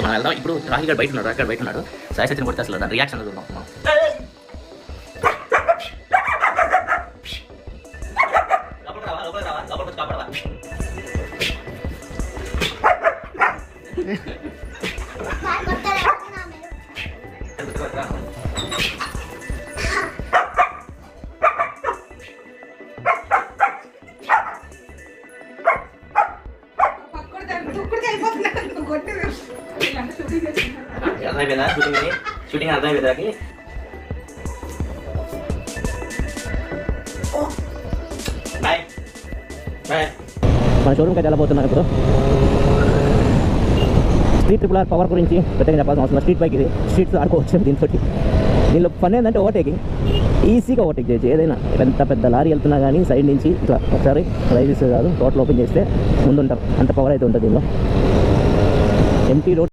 మనం వెళ్దాం. ఇప్పుడు రాహి గారు బయట ఉన్నాడు. సాయి సచిన్ కొడితే అసలు దాని రియాక్షన్ చూద్దాం మనం. అర్థమైపోయిందా షూటింగ్ అర్థమైపోయిందా? మన షోరూమ్కి అయితే వెళ్ళబోతున్నాను ఇప్పుడు. స్ట్రీట్ ట్రిపుల్ ఆర్ పవర్ గురించి పెద్దగా చెప్పాల్సిన అవసరం. స్ట్రీట్ బైక్ ఇది, స్ట్రీట్స్ ఆడుకోవచ్చు దీంతో. దీనిలో పని ఏంటంటే ఓవర్టేకింగ్, ఈజీగా ఓవర్టేక్ చేయొచ్చు. ఏదైనా పెద్ద లారీ వెళ్తున్నా కానీ సైడ్ నుంచి ఇట్లా ఒకసారి డ్రైవ్ చేస్తే కాదు, టోటల్ ఓపెన్ చేస్తే ముందు ఉంటాం. అంత పవర్ అయితే ఉంటుంది దీనిలో. Empty road